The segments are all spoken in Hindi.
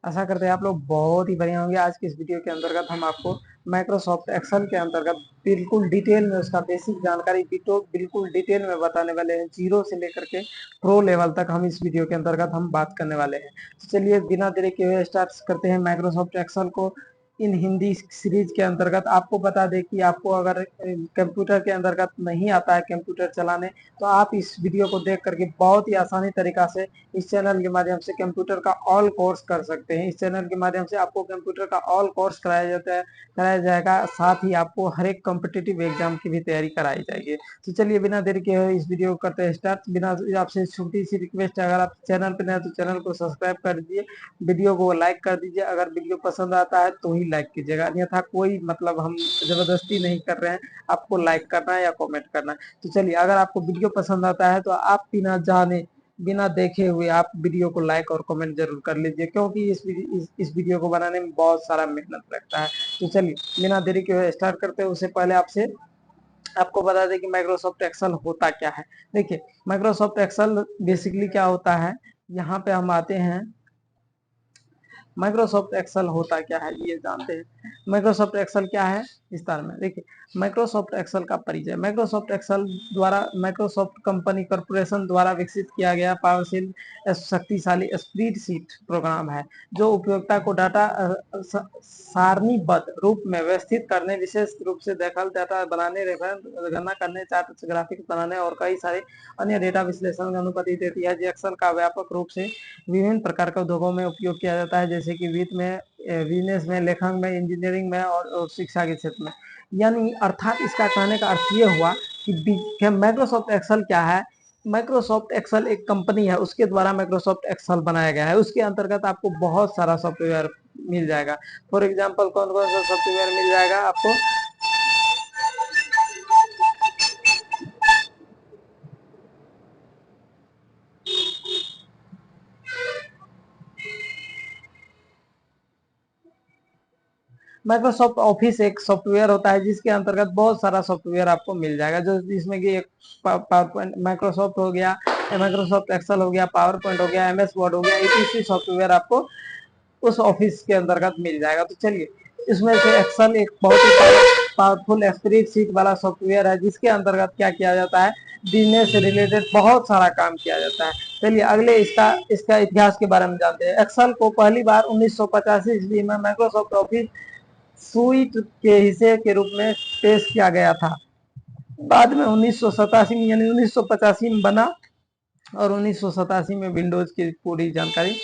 आशा करते हैं आप लोग बहुत ही बढ़िया होंगे। आज की इस वीडियो के अंतर्गत हम आपको माइक्रोसॉफ्ट एक्सेल के अंतर्गत बिल्कुल डिटेल में उसका बेसिक जानकारी बिल्कुल डिटेल में बताने वाले हैं। जीरो से लेकर के प्रो लेवल तक हम इस वीडियो के अंतर्गत हम बात करने वाले हैं। तो चलिए बिना देरी किए हुए स्टार्ट करते हैं माइक्रोसॉफ्ट एक्सेल को इन हिंदी सीरीज के अंतर्गत। आपको बता दें कि आपको अगर कंप्यूटर के अंतर्गत नहीं आता है कंप्यूटर चलाने, तो आप इस वीडियो को देख करके बहुत ही आसानी तरीका से इस चैनल के माध्यम से कंप्यूटर का ऑल कोर्स कर सकते हैं। इस चैनल के माध्यम से आपको कंप्यूटर का ऑल कोर्स कराया जाएगा। साथ ही आपको हर एक कॉम्पिटिटिव एग्जाम की भी तैयारी कराई जाएगी। तो चलिए बिना देरी के इस वीडियो को करते हैं स्टार्ट। बिना आपसे छोटी सी रिक्वेस्ट है, अगर आप चैनल पर नए तो चैनल को सब्सक्राइब कर दीजिए, वीडियो को लाइक कर दीजिए। अगर वीडियो पसंद आता है तो ही लाइक कीजिएगा, अन्यथा कोई मतलब हम जबरदस्ती नहीं कर रहे हैं, आपको लाइक करना है या कमेंट करना है। तो चलिए, अगर आपको वीडियो पसंद आता है तो आप बिना देखे हुए आप वीडियो को लाइक और कमेंट जरूर कर लीजिए, क्योंकि इस वीडियो को बनाने में बहुत सारा मेहनत लगता है। तो चलिए बिना देरी के स्टार्ट करते हैं। उससे पहले आपको बता दें कि माइक्रोसॉफ्ट एक्सेल होता क्या है। देखिए, माइक्रोसॉफ्ट एक्सेल बेसिकली क्या होता है, यहाँ पे हम आते हैं। माइक्रोसॉफ्ट एक्सेल होता क्या है ये जानते हैं। माइक्रोसॉफ्ट एक्सेल क्या है विस्तार में देखिए। माइक्रोसॉफ्ट एक्सेल का परिचय। माइक्रोसॉफ्ट एक्सेल द्वारा माइक्रोसॉफ्ट कंपनी कॉर्पोरेशन द्वारा विकसित किया गया पावरशील शक्तिशाली स्प्रेडशीट प्रोग्राम है, जो उपयोगिता को डाटा सारणीबद्ध रूप में व्यवस्थित करने, विशेष रूप से देखल डाटा बनाने, रेफरेंस गणना करने, चार्ट ग्राफिक्स बनाने और कई सारे अन्य डेटा विश्लेषण की अनुमति देती है। जो एक्सेल का व्यापक रूप से विभिन्न प्रकार के उद्योगों में उपयोग किया जाता है, जैसे कि वित्त में, बिजनेस में, लेखन में, इंजीनियरिंग में और शिक्षा के क्षेत्र में। यानी अर्थात इसका कहने का अर्थ ये हुआ कि माइक्रोसॉफ्ट एक्सेल क्या है। माइक्रोसॉफ्ट एक्सेल एक कंपनी है, उसके द्वारा माइक्रोसॉफ्ट एक्सेल बनाया गया है। उसके अंतर्गत आपको बहुत सारा सॉफ्टवेयर मिल जाएगा। फॉर एग्जाम्पल कौन कौन सा सॉफ्टवेयर मिल जाएगा आपको। माइक्रोसॉफ्ट ऑफिस एक सॉफ्टवेयर होता है, जिसके अंतर्गत बहुत सारा सॉफ्टवेयर आपको मिल जाएगा, जो जिसमें कि एक पावर पॉइंट माइक्रोसॉफ्ट हो गया, माइक्रोसॉफ्ट एक्सेल हो गया, पावर पॉइंट हो गया, एमएस वर्ड हो गया, etc सॉफ्टवेयर आपको उस ऑफिस के अंतर्गत मिल जाएगा। तो चलिए, इसमें से एक्सेल एक बहुत ही पावरफुल स्प्रेडशीट वाला सॉफ्टवेयर है, जिसके अंतर्गत क्या किया जाता है, बिजनेस से रिलेटेड बहुत सारा काम किया जाता है। चलिए अगले इसका इतिहास के बारे में जानते हैं। एक्सेल को पहली बार 1985 ईस्वी में माइक्रोसॉफ्ट ऑफिस सूट के हिस्से के रूप में पेश किया गया था। बाद में 1987 में यानी 1985 में बना और 1987 में विंडोज की पूरी जानकारी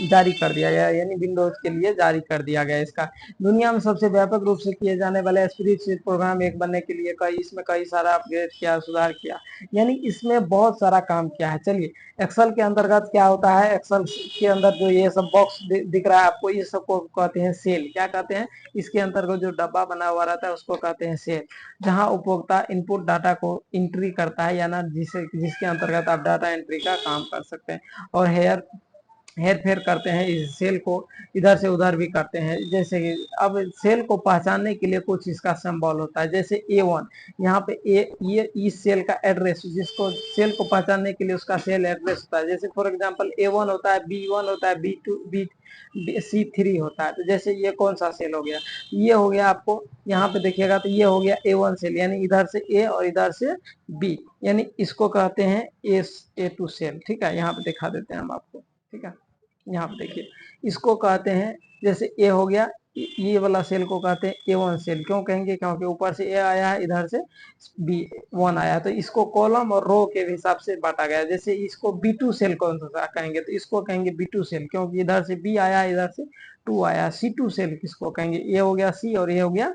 जारी कर दिया गया, यानी विंडोज के लिए जारी कर दिया गया। इसका दुनिया में सबसे व्यापक रूप से किए जाने वाले स्प्रेडशीट प्रोग्राम एक बनने के लिए इसमें कई सारा अपग्रेड किया, सुधार किया, यानी इसमें बहुत सारा काम किया है। चलिए, एक्सेल के अंतर्गत क्या होता है। एक्सेल के अंदर जो ये सब बॉक्स दिख रहा है आपको, ये सबको कहते हैं सेल। क्या कहते हैं, इसके अंतर्गत जो डब्बा बना हुआ रहता है उसको कहते हैं सेल, जहां उपभोक्ता इनपुट डाटा को एंट्री करता है, या ना जिसके अंतर्गत आप डाटा एंट्री का काम कर सकते हैं और हेर फेर करते हैं। इस सेल को इधर से उधर भी करते हैं। जैसे कि अब सेल को पहचानने के लिए कुछ इसका सिंबल होता है, जैसे A1, यहाँ पे ये इस सेल का एड्रेस, जिसको सेल को पहचानने के लिए उसका सेल एड्रेस होता है। जैसे फॉर एग्जांपल A1 होता है, B1 होता है, B2, C3 होता है। तो जैसे ये कौन सा सेल हो गया, ये हो गया आपको यहाँ पे देखिएगा, तो ये हो गया A1 सेल, यानी इधर से A और इधर से B, यानी इसको कहते हैं A2 सेल। ठीक है, यहाँ पे दिखा देते हैं हम आपको। ठीक है, यहाँ पे देखिए, इसको कहते हैं, जैसे ए हो गया, ये वाला सेल को कहते हैं A1 सेल। क्यों कहेंगे, क्योंकि ऊपर से ए आया है, इधर से B1 आया है, तो इसको कॉलम और रो के हिसाब से बांटा गया। जैसे इसको B2 सेल कौन सा कहेंगे, तो इसको कहेंगे B2 सेल, क्योंकि इधर से B आया, इधर से 2 आया। C2 सेल किसको कहेंगे, ये हो गया C और ये हो गया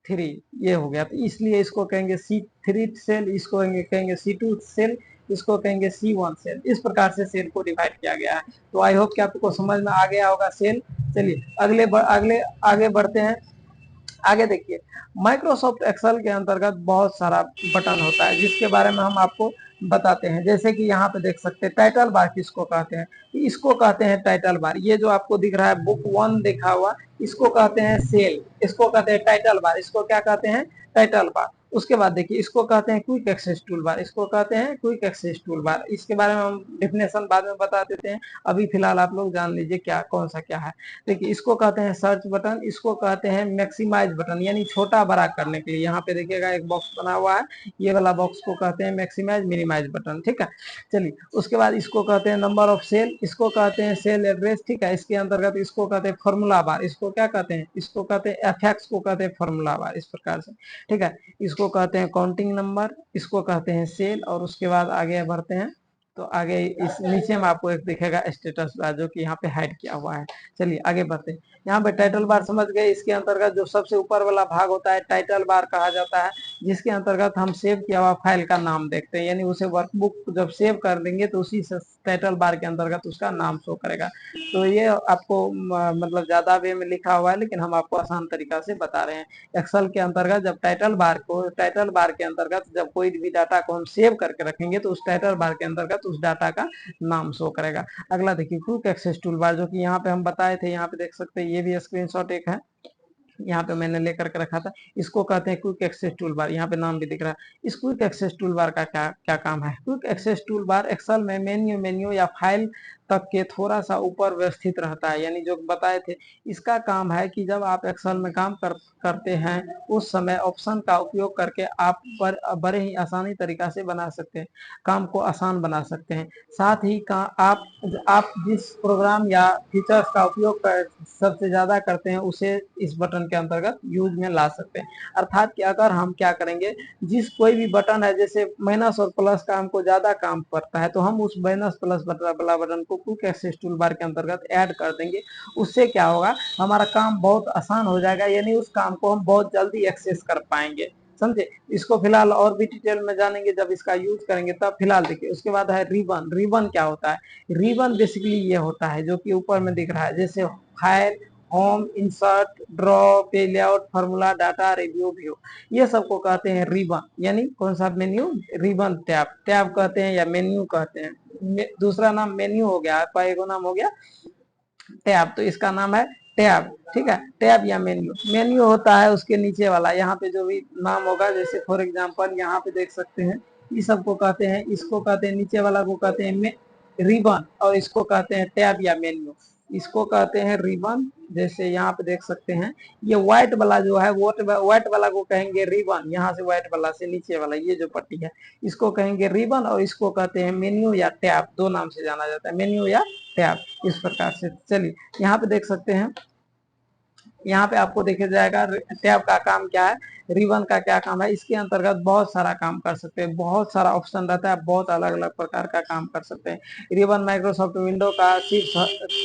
3, ये हो गया, तो इसलिए इसको कहेंगे C3 सेल, इसको कहेंगे C2 सेल, इसको कहेंगे C1 सेल। इस प्रकार से सेल को डिवाइड किया गया है। तो आई होप कि आपको समझ में आ गया होगा सेल। चलिए आगे बढ़ते हैं। आगे देखिए, माइक्रोसॉफ्ट एक्सेल के अंतर्गत बहुत सारा बटन होता है, जिसके बारे में हम आपको बताते हैं। जैसे कि यहाँ पे देख सकते हैं, टाइटल बार किसको कहते हैं, इसको कहते हैं टाइटल बार। ये जो आपको दिख रहा है बुक 1 देखा हुआ, इसको कहते हैं सेल, इसको कहते हैं टाइटल बार, इसको क्या कहते हैं, टाइटल बार। उसके बाद देखिए इसको कहते हैं क्विक एक्सेस टूल बार, इसको कहते हैं क्विक एक्सेस टूल बार। इसके बारे में हम डिफिनेशन बाद में बता देते हैं, अभी फिलहाल आप लोग जान लीजिए क्या कौन सा क्या है। देखिए इसको कहते हैं सर्च बटन, इसको कहते हैं मैक्सिमाइज बटन, यानी छोटा बड़ा करने के लिए। यहाँ पे देखिएगा एक बॉक्स बना हुआ है, ये वाला बॉक्स को कहते हैं मैक्सिमाइज मिनिमाइज बटन, ठीक है। चलिए उसके बाद इसको कहते हैं नंबर ऑफ सेल, इसको कहते हैं सेल एड्रेस, ठीक है। इसके अंतर्गत इसको कहते हैं फॉर्मूला बार, इसको क्या कहते हैं, इसको कहते हैं एफएक्स को कहते हैं फॉर्मूला बार, इस प्रकार से, ठीक है। इसको कहते हैं काउंटिंग नंबर, इसको कहते हैं सेल। और उसके बाद आगे बढ़ते हैं, तो आगे इस नीचे में आपको एक दिखेगा स्टेटस बार, जो कि यहाँ पे हाइड किया हुआ है। चलिए आगे बढ़ते हैं। यहाँ पे टाइटल बार समझ गए, इसके अंतर्गत जो सबसे ऊपर वाला भाग होता है टाइटल बार कहा जाता है, जिसके अंतर्गत हम सेव किया हुआ फाइल का नाम देखते हैं, यानी उसे वर्कबुक जब सेव कर देंगे तो उसी टाइटल बार के अंतर्गत उसका नाम शो करेगा। तो ये आपको मतलब ज्यादा वे में लिखा हुआ है, लेकिन हम आपको आसान तरीका से बता रहे हैं। एक्सेल के अंतर्गत जब टाइटल बार के अंतर्गत जब कोई भी डाटा को हम सेव करके रखेंगे तो उस टाइटल बार के अंतर्गत उस डाटा का नाम शो करेगा। अगला देखिए क्विक एक्सेस टूल बार, जो कि यहाँ पे हम बताए थे, यहाँ पे देख सकते हैं, ये भी स्क्रीनशॉट एक है, यहाँ पे मैंने लेकर के रखा था। इसको कहते हैं क्विक एक्सेस टूल बार, यहाँ पे नाम भी दिख रहा है। इस क्विक एक्सेस टूल बार का क्या क्या काम है। Quick access toolbar Excel में मेन्यू या फाइल तक के थोड़ा सा ऊपर व्यवस्थित रहता है, यानी जो बताए थे। इसका काम है कि जब आप एक्सेल में काम करते हैं उस समय ऑप्शन का उपयोग करके आप बड़े ही आसानी तरीका से बना सकते हैं, काम को आसान बना सकते हैं। साथ ही का आप जिस प्रोग्राम या फीचर्स का उपयोग सबसे ज्यादा करते हैं उसे इस बटन के अंतर्गत यूज में ला सकते हैं। अर्थात कि अगर हम क्या करेंगे, जिस कोई भी बटन है, जैसे माइनस और प्लस का हमको ज्यादा काम करता है, तो हम उस माइनस प्लस वाला बटन को क्विक एक्सेस टूल बार के अंतर्गत ऐड कर देंगे। उससे क्या होगा, हमारा काम बहुत आसान हो जाएगा, यानी उस काम को हम बहुत जल्दी एक्सेस कर पाएंगे, समझे। इसको फिलहाल और भी डिटेल में जानेंगे जब इसका यूज करेंगे तब। फिलहाल देखिए उसके बाद है रिबन। रिबन क्या होता है, रिबन बेसिकली ये होता है जो कि ऊपर में दिख रहा है, जैसे फाइल, होम, इंसर्ट, ड्रॉ, पे layout, formula, data, review, view, ये सबको कहते हैं रिबन। यानी कौन सा मेन्यू, रिबन टैब, टैब कहते हैं या मेन्यू कहते हैं। दूसरा नाम मेन्यू हो गया, आपका एक नाम हो गया टैब, तो इसका नाम है टैब, ठीक है। टैब या मेन्यू, मेन्यू होता है उसके नीचे वाला, यहाँ पे जो भी नाम होगा, जैसे फॉर एग्जांपल यहाँ पे देख सकते हैं, इस सबको कहते हैं, इसको कहते हैं, नीचे वाला को कहते हैं रिबन, और इसको कहते हैं टैब या मेन्यू, इसको कहते हैं रिबन। जैसे यहाँ पे देख सकते हैं, ये व्हाइट वाला जो है, व्हाइट वाला को कहेंगे रिबन, यहाँ से व्हाइट वाला से नीचे वाला ये जो पट्टी है इसको कहेंगे रिबन, और इसको कहते हैं मेन्यू या टैब, दो नाम से जाना जाता है, मेन्यू या टैब, इस प्रकार से। चलिए यहाँ पे देख सकते हैं, यहाँ पे आपको देखा जाएगा टैब का काम क्या है, रिबन का क्या काम है। इसके अंतर्गत बहुत सारा काम कर सकते हैं, बहुत सारा ऑप्शन रहता है, बहुत अलग अलग प्रकार का काम कर सकते हैं। रिबन माइक्रोसॉफ्ट विंडो का शीर्ष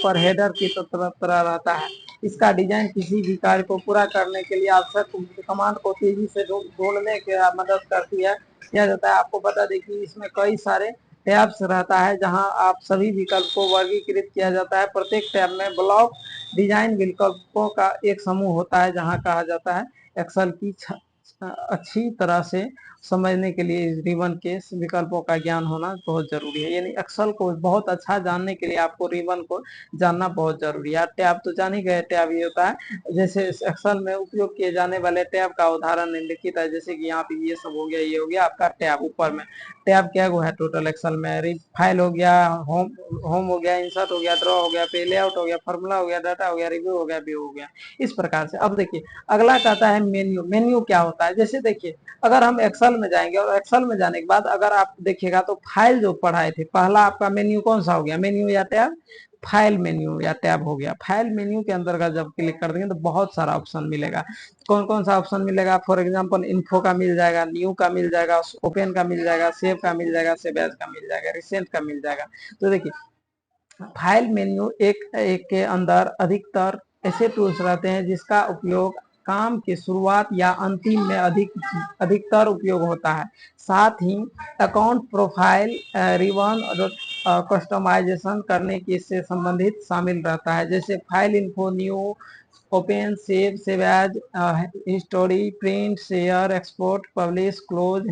पर हेडर की तरह रहता है। इसका डिजाइन किसी भी कार्य को पूरा करने के लिए आवश्यक कमांड को तेजी से ढूंढने की मदद करती है, किया जाता है। आपको बता दें कि इसमें कई सारे टैब्स रहता है, जहां आप सभी विकल्प को वर्गीकृत किया जाता है। प्रत्येक टैब में ब्लॉक डिजाइन विकल्पों का एक समूह होता है, जहां कहा जाता है एक्सेल की अच्छी तरह से समझने के लिए इस रिबन के विकल्पों का ज्ञान होना बहुत जरूरी है। यानी एक्सेल को बहुत अच्छा जानने के लिए आपको रिबन को जानना बहुत जरूरी है। टैब तो जान ही गए, टैब ये होता है, जैसे एक्सेल में उपयोग किए जाने वाले टैब का उदाहरण निम्नलिखित है। जैसे कि यहाँ पे ये सब हो गया, ये हो गया आपका टैब। ऊपर में टैब क्या है टोटल एक्सेल में, फाइल हो गया, होम हो गया, इंसर्ट हो गया, ड्रॉ हो गया, पे लेआउट हो गया, फार्मूला हो गया, डाटा हो गया, रिव्यू हो गया, व्यू हो गया, इस प्रकार से। अब देखिए अगला कहता है मेन्यू। मेन्यू क्या होता है, जैसे देखिए अगर हम एक्सेल में जाएंगे और एक्सेल में जाने के बाद अगर आप देखिएगा तो फाइल जो पढ़ाए थे, पहला आपका मेन्यू कौन सा हो गया, मेन्यू या टैब, फाइल मेन्यू या टैब हो गया। फाइल मेन्यू के अंतर्गत जब क्लिक कर देंगे तो बहुत सारा ऑप्शन मिलेगा। कौन कौन सा ऑप्शन मिलेगा, फॉर एग्जांपल इन्फो का मिल जाएगा, न्यू का मिल जाएगा, ओपन का मिल जाएगा, सेव का मिल जाएगा, सेव एज का मिल जाएगा, रिसेंट का मिल जाएगा। तो देखिए फाइल मेन्यू एक के अंदर अधिकतर ऐसे टूल्स रहते हैं जिसका उपयोग काम की शुरुआत या अंतिम में अधिकतर उपयोग होता है। साथ ही अकाउंट प्रोफाइल, रिबन और कस्टमाइजेशन करने की इससे संबंधित शामिल रहता है। जैसे file info, new, open, save, save as, history, print, share, export, publish, close,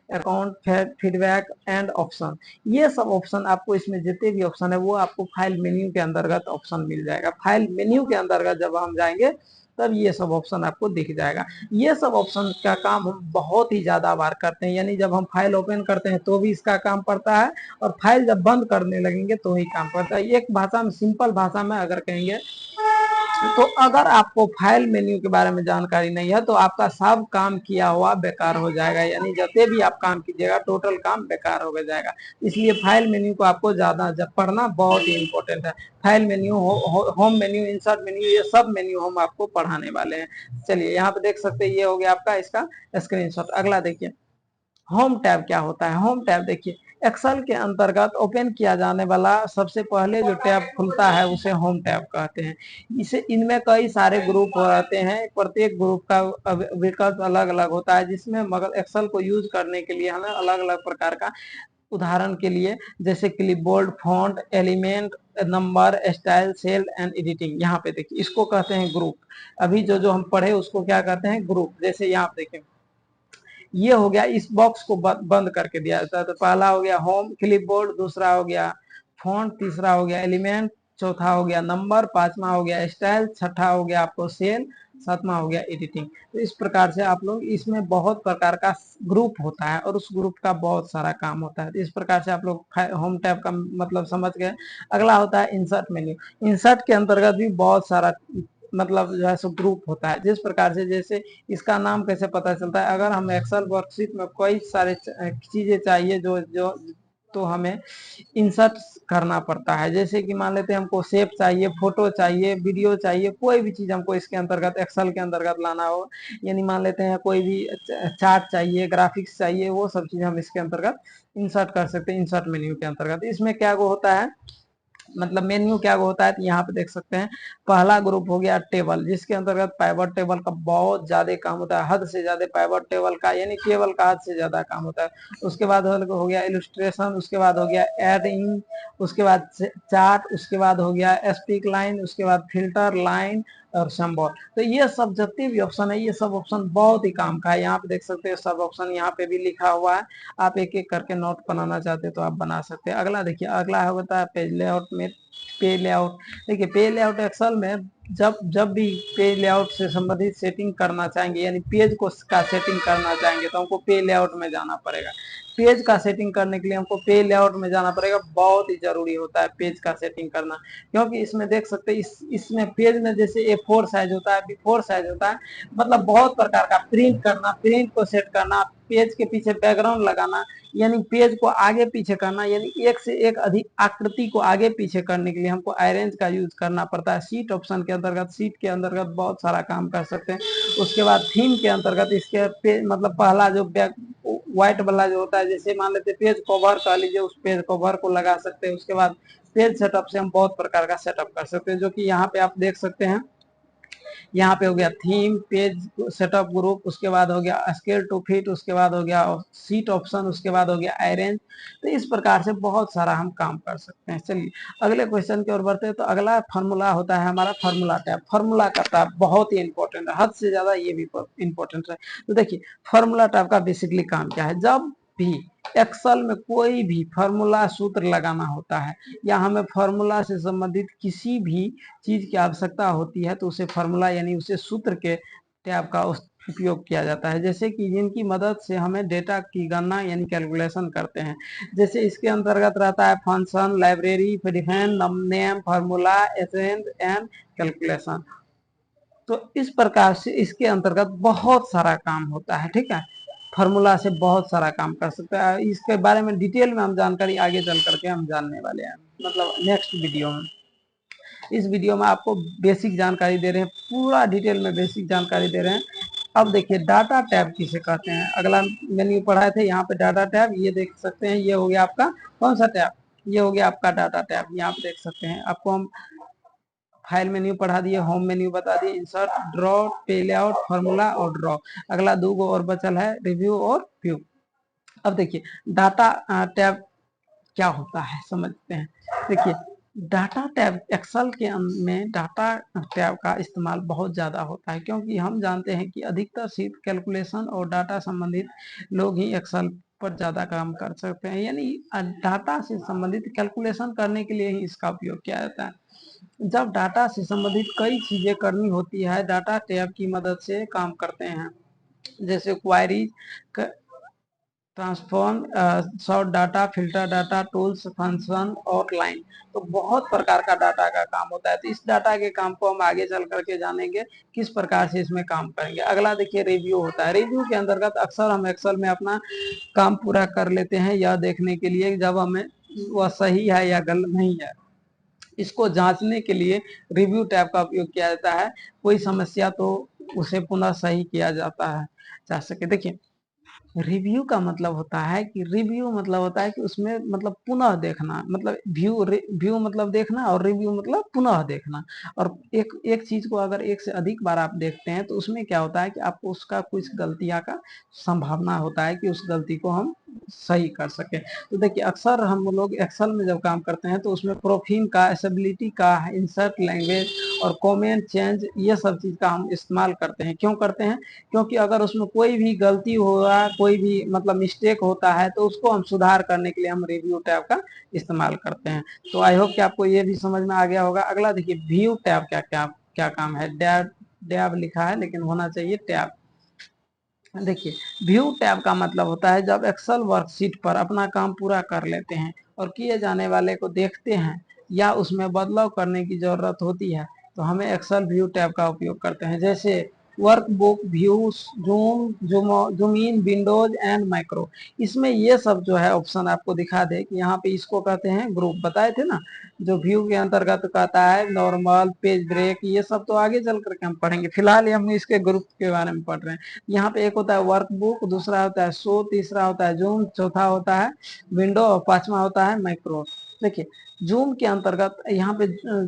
account, feedback and option. ये सब ऑप्शन आपको इसमें जितने भी ऑप्शन है वो आपको फाइल मेन्यू के अंतर्गत ऑप्शन मिल जाएगा। फाइल मेन्यू के अंतर्गत जब हम जाएंगे तब ये सब ऑप्शन आपको दिख जाएगा। ये सब ऑप्शन का काम हम बहुत ही ज्यादा बार करते हैं, यानी जब हम फाइल ओपन करते हैं तो भी इसका काम पड़ता है, और फाइल जब बंद करने लगेंगे तो ही काम पड़ता है। एक भाषा में, सिंपल भाषा में अगर कहेंगे तो अगर आपको फाइल मेन्यू के बारे में जानकारी नहीं है तो आपका सब काम किया हुआ बेकार हो जाएगा, यानी जितने भी आप काम कीजिएगा टोटल काम बेकार हो जाएगा। इसलिए फाइल मेन्यू को आपको ज्यादा जब पढ़ना बहुत ही इंपॉर्टेंट है। File menu, home menu, insert menu, ये सब मेन्यू हम आपको पढ़ाने वाले हैं। चलिए यहाँ पे देख सकते हैं, ये हो गया आपका इसका स्क्रीनशॉट। अगला देखिए होम टैब क्या होता है। होम टैब देखिए एक्सेल के अंतर्गत ओपन किया जाने वाला सबसे पहले जो टैब खुलता है उसे होम टैब कहते हैं। इसे, इनमें कई सारे ग्रुप रहते हैं, प्रत्येक ग्रुप का विकल्प अलग अलग होता है, जिसमें मगर एक्सेल को यूज करने के लिए हमें अलग अलग प्रकार का, उदाहरण के लिए जैसे clipboard, font, element, number, style, cell and editing. यहाँ पे देखिए इसको कहते हैं ग्रुप। अभी जो जो हम पढ़े उसको क्या कहते हैं, ग्रुप। जैसे यहाँ पे देखिए ये हो गया, इस बॉक्स को बंद करके दिया जाता है। तो पहला हो गया होम क्लिपबोर्ड, दूसरा हो गया फॉन्ट, तीसरा हो गया एलिमेंट, चौथा हो गया नंबर, पांचवा हो गया स्टाइल, छठा हो गया आपको सेल, सातवां हो गया एडिटिंग। तो इस प्रकार से आप लोग, इसमें बहुत प्रकार का ग्रुप होता है और उस ग्रुप का बहुत सारा काम होता है। तो इस प्रकार से आप लोग होम टैब का मतलब समझ गए। अगला होता है इंसर्ट मेन्यू। इंसर्ट के अंतर्गत भी बहुत सारा मतलब जो है सो ग्रुप होता है। जिस प्रकार से, जैसे इसका नाम कैसे पता चलता है, अगर हम एक्सेल वर्कशीट में कई सारे चीजें चाहिए जो जो तो हमें इंसर्ट करना पड़ता है। जैसे कि मान लेते हैं हमको शेप चाहिए, फोटो चाहिए, वीडियो चाहिए, कोई भी चीज हमको इसके अंतर्गत एक्सेल के अंतर्गत लाना हो, यानी मान लेते हैं कोई भी चार्ट चाहिए, ग्राफिक्स चाहिए, वो सब चीज हम इसके अंतर्गत इंसर्ट कर सकते हैं इंसर्ट मेन्यू के अंतर्गत। इसमें क्या होता है, मतलब मेन्यू क्या होता है, तो यहाँ पे देख सकते हैं पहला ग्रुप हो गया टेबल, जिसके अंतर्गत पाइवट टेबल का बहुत ज्यादा काम होता है, हद से ज्यादा पाइवट टेबल का, यानी टेबल का हद से ज्यादा काम होता है। उसके बाद हो गया इलस्ट्रेशन, उसके बाद हो गया एडिंग, उसके बाद चार्ट, उसके बाद हो गया स्टिक लाइन, उसके बाद फिल्टर लाइन और सिंबल। तो ये सब जितने भी ऑप्शन है, ये सब ऑप्शन बहुत ही काम का है। यहाँ पे देख सकते हैं सब ऑप्शन यहाँ पे भी लिखा हुआ है। आप एक एक करके नोट बनाना चाहते हैं तो आप बना सकते हैं। अगला देखिए, अगला होता है पेज लेआउट में पे लेआउट। देखिए पे लेआउट एक्सेल में जब जब भी पे लेआउट से संबंधित सेटिंग करना चाहेंगे, यानी पेज को का सेटिंग करना चाहेंगे तो हमको पे लेआउट में जाना पड़ेगा। पेज का सेटिंग करने के लिए हमको पे लेआउट में जाना पड़ेगा, बहुत ही जरूरी होता है पेज का सेटिंग करना। क्योंकि इसमें देख सकते हैं इसमें पेज में जैसे A4 साइज होता है, B4 साइज होता है, मतलब बहुत प्रकार का प्रिंट करना, प्रिंट को सेट करना, पेज के पीछे बैकग्राउंड लगाना, यानी पेज को आगे पीछे करना, यानी एक से एक अधिक आकृति को आगे पीछे करने के लिए हमको अरेंज का यूज करना पड़ता है। शीट ऑप्शन के अंतर्गत, शीट के अंतर्गत बहुत सारा काम कर सकते हैं। उसके बाद थीम के अंतर्गत इसके मतलब पहला जो व्हाइट वाला जो होता है, जैसे मान लेते पेज कवर कह लीजिए, उस पेज कवर को लगा सकते हैं। उसके बाद पेज सेटअप से हम बहुत प्रकार का सेटअप कर सकते हैं, जो कि यहाँ पे आप देख सकते हैं। यहाँ पे हो गया थीम, पेज सेटअप ग्रुप, उसके बाद हो गया स्केल टू फिट, उसके बाद हो गया सीट ऑप्शन, उसके बाद हो गया अरेंज। तो इस प्रकार से बहुत सारा हम काम कर सकते हैं। चलिए अगले क्वेश्चन की ओर बढ़ते हैं। तो अगला फार्मूला होता है हमारा फार्मूला टैब। फार्मूला का टैब बहुत ही इंपॉर्टेंट है, हद से ज्यादा ये भी इंपॉर्टेंट है। तो देखिए फार्मूला टैब का बेसिकली काम क्या है, जब भी एक्सेल में कोई भी फार्मूला सूत्र लगाना होता है या हमें फार्मूला से संबंधित किसी भी चीज की आवश्यकता होती है तो उसे फार्मूला यानी उसे सूत्र के टैब का उपयोग किया जाता है। जैसे कि जिनकी मदद से हमें डेटा की गणना यानी कैलकुलेशन करते हैं। जैसे इसके अंतर्गत रहता है function, library, define, name, formula, ascent and calculation. तो इस प्रकार से इसके अंतर्गत बहुत सारा काम होता है, ठीक है। फार्मूला से बहुत सारा काम कर सकता है। इसके बारे में डिटेल में हम जानकारी आगे चल करके हम जानने वाले हैं, मतलब नेक्स्ट वीडियो में। इस वीडियो में आपको बेसिक जानकारी दे रहे हैं, पूरा डिटेल में बेसिक जानकारी दे रहे हैं। अब देखिए डाटा टैब किसे कहते हैं। अगला मेन्यू पढ़ाए थे, यहाँ पे डाटा टैब, ये देख सकते हैं, ये हो गया आपका कौन सा टैब, ये हो गया आपका डाटा टैब। यहाँ पे देख सकते हैं, आपको हम फाइल मेन्यू पढ़ा दिए, होम मेन्यू बता दिए, इंसर्ट, ड्रॉ, पे लेआउट, फार्मूला और ड्रॉ। अगला दो और बचल है, रिव्यू और व्यू। अब देखिए डाटा टैब क्या होता है समझते हैं। देखिए डाटा टैब एक्सेल के में डाटा टैब का इस्तेमाल बहुत ज़्यादा होता है, क्योंकि हम जानते हैं कि अधिकतर शीट कैलकुलेशन और डाटा संबंधित लोग ही एक्सेल पर ज्यादा काम कर सकते हैं, यानी डाटा से संबंधित कैलकुलेशन करने के लिए ही इसका उपयोग किया जाता है। जब डाटा से संबंधित कई चीजें करनी होती है, डाटा टैब की मदद से काम करते हैं, जैसे query, transform, sort data, filter data, tools, function, outline. तो बहुत प्रकार का डाटा का काम होता है। तो इस डाटा के काम को हम आगे चल करके जानेंगे किस प्रकार से इसमें काम करेंगे। अगला देखिए रिव्यू होता है। रिव्यू के अंतर्गत अक्सर हम एक्सेल में अपना काम पूरा कर लेते हैं यह देखने के लिए जब हमें वह सही है या गलत नहीं है। इसको जांचने के लिए रिव्यू टैब का उपयोग किया जाता है। कोई समस्या तो उसे पुनः सही किया जाता है जा सके। देखिए रिव्यू का मतलब होता है कि रिव्यू मतलब होता है कि उसमें मतलब पुनः देखना, मतलब व्यू मतलब देखना, और रिव्यू मतलब पुनः देखना। और एक एक चीज को अगर एक से अधिक बार आप देखते हैं तो उसमें क्या होता है कि आपको उसका कुछ गलतियां का संभावना होता है कि उस गलती को हम सही कर सके। तो देखिए अक्सर हम लोग एक्सेल में जब काम करते हैं तो उसमें प्रोफिन का, एसेबिलिटी का, इंसर्ट लैंग्वेज और कमेंट चेंज, ये सब चीज का हम इस्तेमाल करते हैं। क्यों करते हैं? क्योंकि अगर उसमें कोई भी गलती हुआ, कोई भी मतलब मिस्टेक होता है तो उसको हम सुधार करने के लिए हम रिव्यू टैब का इस्तेमाल करते हैं। तो आई होप कि आपको ये भी समझ में आ गया होगा। अगला देखिए व्यू टैब क्या क्या क्या काम है। डैब डैब लिखा है लेकिन होना चाहिए टैब। देखिए व्यू टैब का मतलब होता है जब एक्सेल वर्कशीट पर अपना काम पूरा कर लेते हैं और किए जाने वाले को देखते हैं या उसमें बदलाव करने की जरूरत होती है तो हमें एक्सेल व्यू टैब का उपयोग करते हैं। जैसे workbook, views, zoom in, Windows and micro. इसमें ये सब जो है ऑप्शन आपको दिखा दे कि यहाँ पे इसको कहते हैं ग्रुप, बताए थे ना। जो व्यू के अंतर्गत कहता है नॉर्मल, पेज ब्रेक, ये सब तो आगे चल करके हम पढ़ेंगे, फिलहाल हम इसके ग्रुप के बारे में पढ़ रहे हैं। यहाँ पे एक होता है वर्कबुक, दूसरा होता है शो, तीसरा होता है जूम, चौथा होता है विंडो और पांचवा होता है माइक्रो। देखिए जूम के अंतर्गत यहाँ पे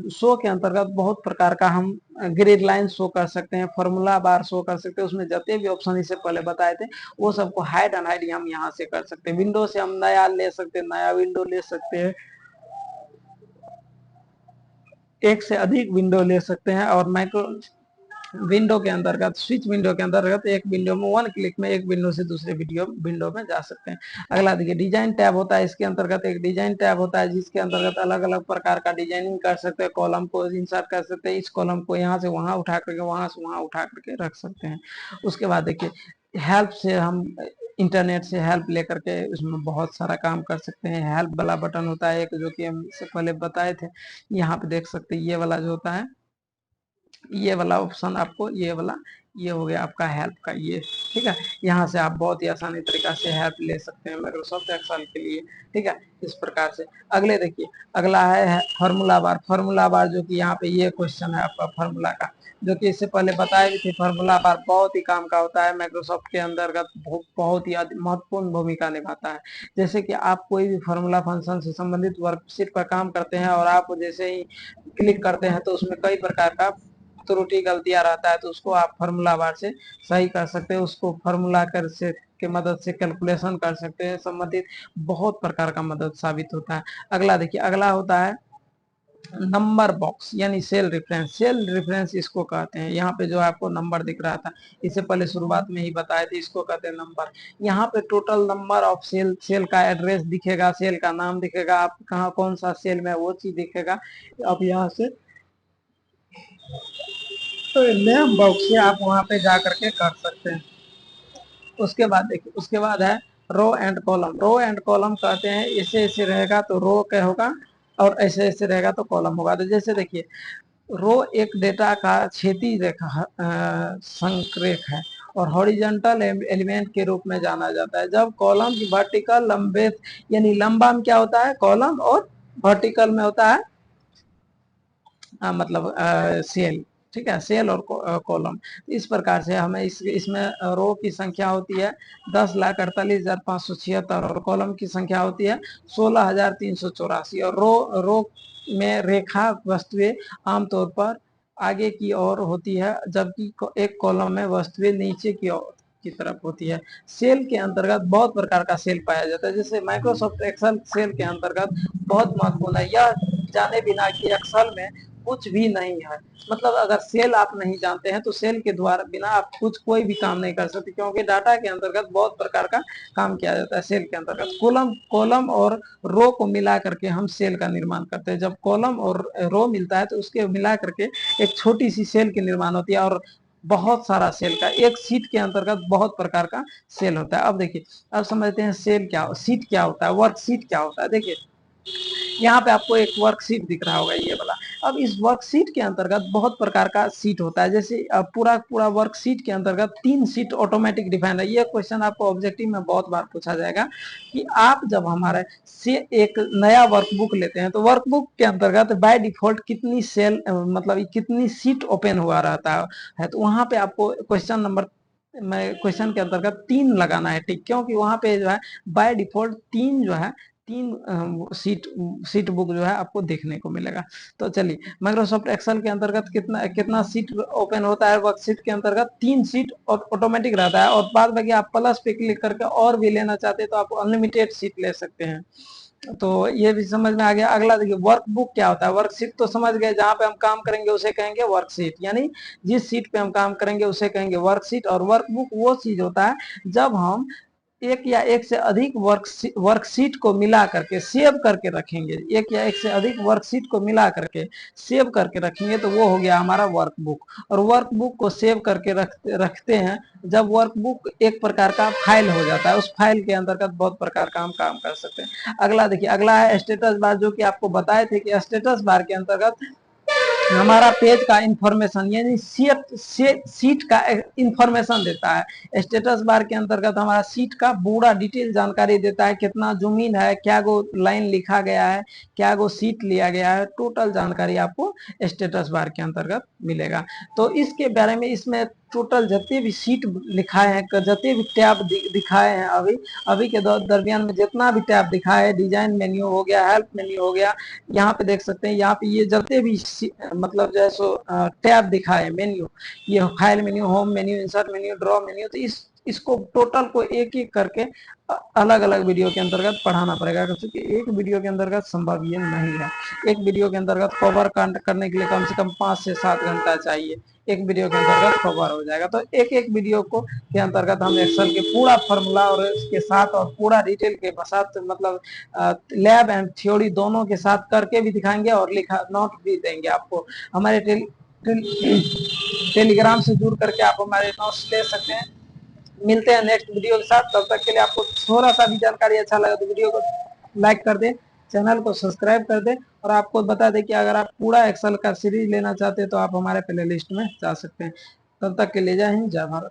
शो के अंतर्गत बहुत प्रकार का हम ग्रिड लाइन शो कर सकते हैं, फॉर्मूला बार शो कर सकते हैं। उसमें जितने भी ऑप्शन इससे पहले बताए थे वो सबको हाइड एंड हाइड हम यहाँ से कर सकते हैं। विंडो से हम नया ले सकते हैं, नया विंडो ले सकते हैं, एक से अधिक विंडो ले सकते हैं। और माइक्रो विंडो के अंतर्गत, स्विच विंडो के अंतर्गत एक विंडो में वन क्लिक में एक विंडो से दूसरे विंडो में जा सकते हैं। अगला देखिए डिजाइन टैब होता है। इसके अंतर्गत एक डिजाइन टैब होता है जिसके अंतर्गत अलग अलग प्रकार का डिजाइनिंग कर सकते हैं। कॉलम को इंसर्ट कर सकते हैं, इस कॉलम को यहाँ से वहां उठा करके वहां से वहां उठा करके रख सकते हैं। उसके बाद देखिए हेल्प से हम इंटरनेट से हेल्प लेकर के उसमें बहुत सारा काम कर सकते हैं। हेल्प वाला बटन होता है एक, जो कि हम इससे पहले बताए थे। यहाँ पे देख सकते हैं ये वाला जो होता है, ये वाला ऑप्शन आपको, ये वाला, ये हो गया आपका हेल्प का ये, ठीक है। यहाँ से आप बहुत ही आसानी तरीका से हेल्प ले सकते हैं माइक्रोसॉफ्ट एक्सेल के लिए, ठीक है, इस प्रकार से। अगले देखिए अगला है फार्मूला बार। फार्मूला बार जो कि यहाँ पे ये क्वेश्चन है आपका फार्मूला का, जो कि इससे पहले बताए भी थे। फार्मूला बार बहुत ही काम का होता है माइक्रोसॉफ्ट के अंतर्गत, बहुत ही महत्वपूर्ण भूमिका निभाता है। जैसे कि आप कोई भी फार्मूला फंक्शन से संबंधित वर्कशीट पर काम करते हैं और आप जैसे ही क्लिक करते हैं तो उसमें कई प्रकार का त्रुटि गलतियां रहता है तो उसको आप फार्मूला बार से सही कर सकते हैं। उसको फार्मूला कर से के मदद से कैलकुलेशन कर सकते हैं, संबंधित बहुत प्रकार का मदद साबित होता है। अगला देखिए अगला होता है नंबर बॉक्स यानी सेल रेफरेंस। सेल रेफरेंस इसको कहते हैं। यहाँ पे जो आपको नंबर दिख रहा था, इससे पहले शुरुआत में ही बताए थे, इसको कहते हैं नंबर। यहाँ पे total number of cell, cell का एड्रेस दिखेगा, सेल का नाम दिखेगा, आप कहाँ कौन सा सेल में वो चीज दिखेगा। अब यहाँ से तो नेम बॉक्स से आप वहां पे जा करके कर सकते हैं। उसके बाद देखिए उसके बाद है row and column. Row and column कहते हैं ऐसे ऐसे रहेगा तो रो क्या होगा और ऐसे ऐसे रहेगा तो कॉलम होगा। तो जैसे देखिए रो एक डेटा का क्षैतिज रेखा संरेख है और हॉरिजॉन्टल एलिमेंट के रूप में जाना जाता है। जब कॉलम की वर्टिकल लंबे यानी लंबा में क्या होता है कॉलम, और वर्टिकल में होता है मतलब सेल, ठीक है, सेल और कॉलम। इस प्रकार से हमें इसमें रो की संख्या होती है 10,48,576 और कॉलम की संख्या होती है 16,384। और रो में रेखा वस्तुएं आमतौर पर आगे की ओर होती है जबकि एक कॉलम में वस्तुएं नीचे की ओर की तरफ होती है। सेल के अंतर्गत बहुत प्रकार का सेल पाया जाता है। जैसे माइक्रोसॉफ्ट एक्सेल सेल के अंतर्गत बहुत महत्वपूर्ण है। यह जाने बिना कि एक्सेल में कुछ भी नहीं है। मतलब अगर सेल आप नहीं जानते हैं तो सेल के द्वारा बिना आप कुछ कोई भी काम नहीं कर सकते, क्योंकि डाटा के अंतर्गत बहुत प्रकार का काम किया जाता है। सेल के अंतर्गत कॉलम कॉलम और रो को मिला करके हम सेल का निर्माण करते हैं। जब कॉलम और रो मिलता है तो उसके मिला करके एक छोटी सी सेल की निर्माण होती है, और बहुत सारा सेल का एक सीट के अंतर्गत बहुत प्रकार का सेल होता है। अब देखिए, अब समझते हैं सेल क्या, सीट क्या होता है, वर्कशीट क्या होता है। देखिए यहाँ पे आपको एक वर्कशीट दिख रहा होगा ये वाला। अब इस वर्कशीट के अंतर्गत बहुत प्रकार का सीट होता है। जैसे पूरा पूरा वर्कशीट के अंतर्गत 3 सीट ऑटोमेटिक डिफाइन है। ये क्वेश्चन आपको ऑब्जेक्टिव में बहुत बार पूछा जाएगा कि आप जब हमारे से एक नया वर्कबुक लेते हैं तो वर्कबुक के अंतर्गत बाय डिफॉल्ट कितनी सेल मतलब कितनी सीट ओपन हुआ रहता है। तो वहां पे आपको क्वेश्चन के अंतर्गत 3 लगाना है, ठीक, क्योंकि वहां पे जो है बाय डिफॉल्ट 3 जो है 3 सीट बुक जो है आपको देखने को मिलेगा। तो चलिए, माइक्रोसॉफ्ट एक्सेल के अंतर्गत कितना कितना सीट ओपन होता है, वर्कशीट के अंतर्गत 3 सीट ऑटोमेटिक रहता है, और बाद में आप प्लस पे क्लिक करके और भी लेना चाहते हैं तो आप अनलिमिटेड सीट ले सकते हैं। तो ये भी समझ में आ गया। अगला देखिए, वर्कबुक क्या होता है। वर्कशीट तो समझ गए, जहां पे हम काम करेंगे उसे कहेंगे वर्कशीट, यानी जिस सीट पे हम काम करेंगे उसे कहेंगे वर्कशीट। और वर्कबुक वो चीज होता है जब हम एक या एक से अधिक वर्कशीट को मिला करके सेव करके रखेंगे, एक या एक से अधिक वर्कशीट को मिला करके सेव करके रखेंगे तो वो हो गया हमारा वर्कबुक। और वर्कबुक को सेव करके रखते हैं जब वर्कबुक एक प्रकार का फाइल हो जाता है, उस फाइल के अंतर्गत बहुत प्रकार का हम काम कर सकते हैं। अगला देखिए, अगला है स्टेटस बार, जो कि आपको बताए थे कि स्टेटस बार के अंतर्गत हमारा पेज का इंफॉर्मेशन यानी सीट का इंफॉर्मेशन देता है। स्टेटस बार के अंतर्गत हमारा सीट का पूरा डिटेल जानकारी देता है, कितना जमीन है, क्या गो लाइन लिखा गया है, क्या गो सीट लिया गया है, टोटल जानकारी आपको स्टेटस बार के अंतर्गत मिलेगा। तो इसके बारे में इसमें टोटल जितने भी सीट लिखाए हैं, जितने भी टैब दिखाए हैं, अभी के दरमियान में जितना भी टैब दिखाया है, डिजाइन मेन्यू हो गया, हेल्प मेन्यू हो गया, यहाँ पे देख सकते हैं, यहाँ पे ये जितने भी मतलब जैसो टैब दिखा है मेन्यू, ये file menu, home menu, insert menu, draw menu, तो इसको टोटल को एक एक करके अलग अलग वीडियो के अंतर्गत पढ़ाना पड़ेगा, क्योंकि एक वीडियो के अंतर्गत संभव ये नहीं है। एक वीडियो के अंतर्गत कवर करने के लिए कम से कम 5 से 7 घंटा चाहिए, एक वीडियो के अंतर्गत कवर हो जाएगा। तो एक एक वीडियो को के अंतर्गत हम एक्सेल के पूरा फॉर्मूला और इसके साथ और पूरा डिटेल के साथ मतलब लैब एंड थ्योरी दोनों के साथ करके भी दिखाएंगे और लिखा नोट भी देंगे आपको। हमारे टेलीग्राम से जुड़ करके आप हमारे नोट्स ले सकते हैं। मिलते हैं नेक्स्ट वीडियो के साथ, तब तक के लिए आपको थोड़ा सा भी जानकारी अच्छा लगा तो वीडियो को लाइक कर दें, चैनल को सब्सक्राइब कर दें, और आपको बता दें कि अगर आप पूरा एक्सेल का सीरीज लेना चाहते हैं तो आप हमारे प्ले लिस्ट में जा सकते हैं। तब तक के लिए जय हिंद, जय भारत।